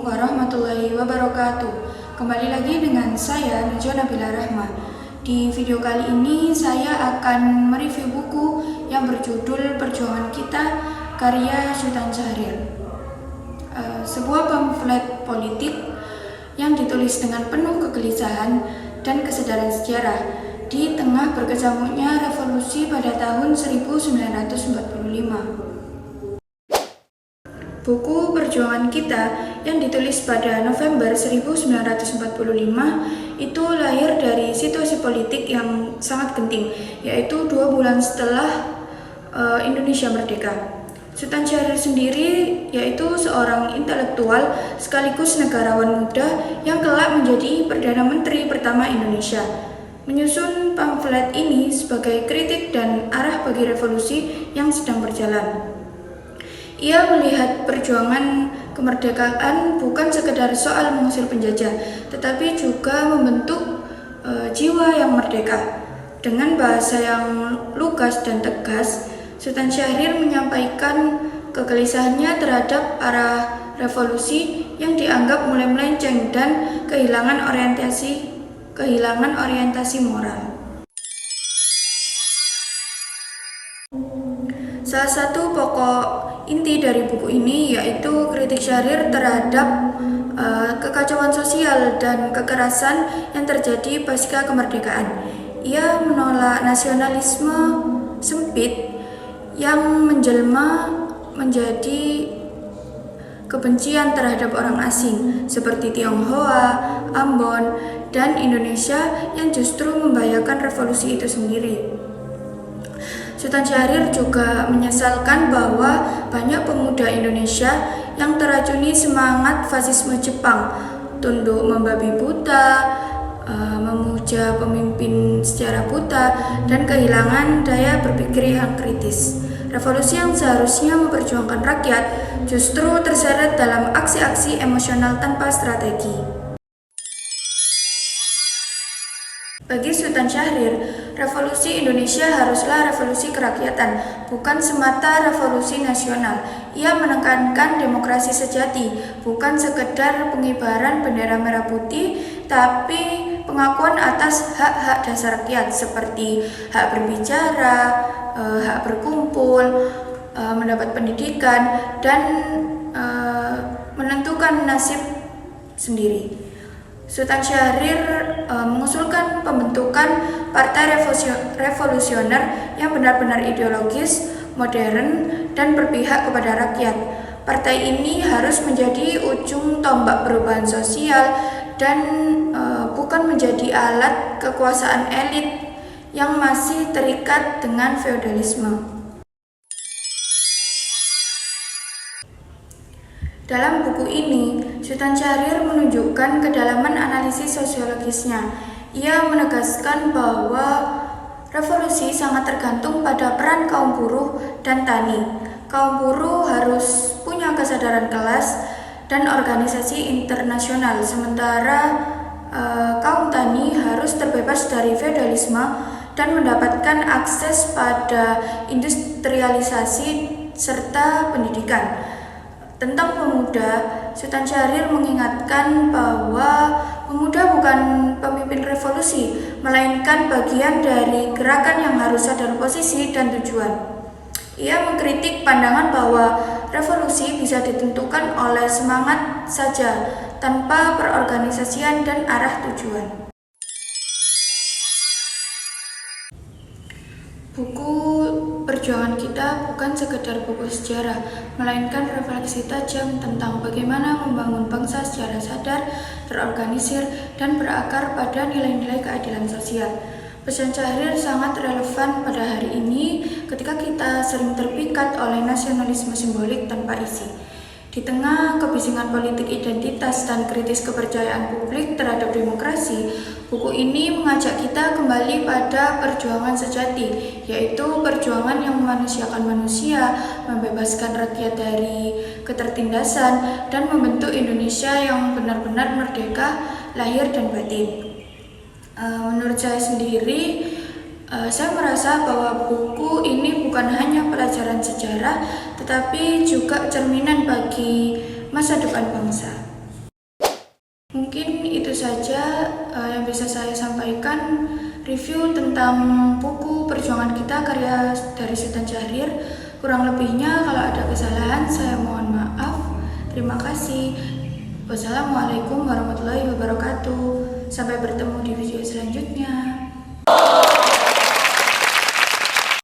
warahmatullahi wabarakatuh. Kembali lagi dengan saya Najwa Nabila Rahma. Di video kali ini saya akan mereview buku yang berjudul Perjuangan Kita karya Sultan Syahrir. Sebuah pamflet politik yang ditulis dengan penuh kegelisahan dan kesadaran sejarah di tengah berkecamuknya revolusi pada tahun 1945. Buku Perjuangan Kita yang ditulis pada November 1945 itu lahir dari situasi politik yang sangat genting, yaitu 2 bulan setelah Indonesia merdeka. Sultan Syahrir sendiri yaitu seorang intelektual sekaligus negarawan muda yang kelak menjadi Perdana Menteri pertama Indonesia. Menyusun pamflet ini sebagai kritik dan arah bagi revolusi yang sedang berjalan. Ia melihat perjuangan kemerdekaan bukan sekedar soal mengusir penjajah, tetapi juga membentuk jiwa yang merdeka. Dengan bahasa yang lugas dan tegas, Sultan Syahrir menyampaikan kegelisahannya terhadap arah revolusi yang dianggap mulai melenceng dan kehilangan orientasi moral. Salah satu pokok inti dari buku ini yaitu kritik Syahrir terhadap kekacauan sosial dan kekerasan yang terjadi pasca kemerdekaan. Ia menolak nasionalisme sempit yang menjelma menjadi kebencian terhadap orang asing seperti Tionghoa, Ambon, dan Indonesia yang justru membahayakan revolusi itu sendiri. Sultan Syahrir juga menyesalkan bahwa banyak pemuda Indonesia yang teracuni semangat fasisme Jepang, tunduk membabi buta, memuja pemimpin secara buta, dan kehilangan daya berpikir yang kritis. Revolusi yang seharusnya memperjuangkan rakyat justru terseret dalam aksi-aksi emosional tanpa strategi. Bagi Sultan Syahrir, revolusi Indonesia haruslah revolusi kerakyatan, bukan semata revolusi nasional. Ia menekankan demokrasi sejati, bukan sekedar pengibaran bendera merah putih, tapi pengakuan atas hak-hak dasar rakyat seperti hak berbicara, hak berkumpul, mendapat pendidikan, dan menentukan nasib sendiri. Sultan Syahrir mengusulkan pembentukan partai revolusioner yang benar-benar ideologis, modern, dan berpihak kepada rakyat. Partai ini harus menjadi ujung tombak perubahan sosial dan bukan menjadi alat kekuasaan elit yang masih terikat dengan feodalisme. Dalam buku ini, Sultan Syahrir menunjukkan kedalaman analisis sosiologisnya. Ia menegaskan bahwa revolusi sangat tergantung pada peran kaum buruh dan tani. Kaum buruh harus punya kesadaran kelas dan organisasi internasional, sementara kaum tani harus terbebas dari feodalisme dan mendapatkan akses pada industrialisasi serta pendidikan. Tentang pemuda, Sultan Syahrir mengingatkan bahwa pemuda bukan pemimpin revolusi, melainkan bagian dari gerakan yang harus sadar posisi dan tujuan. Ia mengkritik pandangan bahwa revolusi bisa ditentukan oleh semangat saja, tanpa perorganisasian dan arah tujuan. Buku Perjuangan Kita bukan sekedar buku sejarah, melainkan refleksi tajam tentang bagaimana membangun bangsa secara sadar, terorganisir, dan berakar pada nilai-nilai keadilan sosial. Pesan Syahrir sangat relevan pada hari ini ketika kita sering terpikat oleh nasionalisme simbolik tanpa isi. Di tengah kebisingan politik identitas dan kritis kepercayaan publik terhadap demokrasi, buku ini mengajak kita kembali pada perjuangan sejati, yaitu perjuangan yang memanusiakan manusia, membebaskan rakyat dari ketertindasan, dan membentuk Indonesia yang benar-benar merdeka, lahir dan batin. Menurut saya sendiri, saya merasa bahwa buku ini bukan hanya pelajaran sejarah, tetapi juga cerminan bagi masa depan bangsa. saja yang bisa saya sampaikan review tentang buku Perjuangan Kita karya dari Sultan Syahrir. Kurang lebihnya kalau ada kesalahan saya mohon maaf. Terima kasih. Wassalamualaikum warahmatullahi wabarakatuh. Sampai bertemu di video selanjutnya.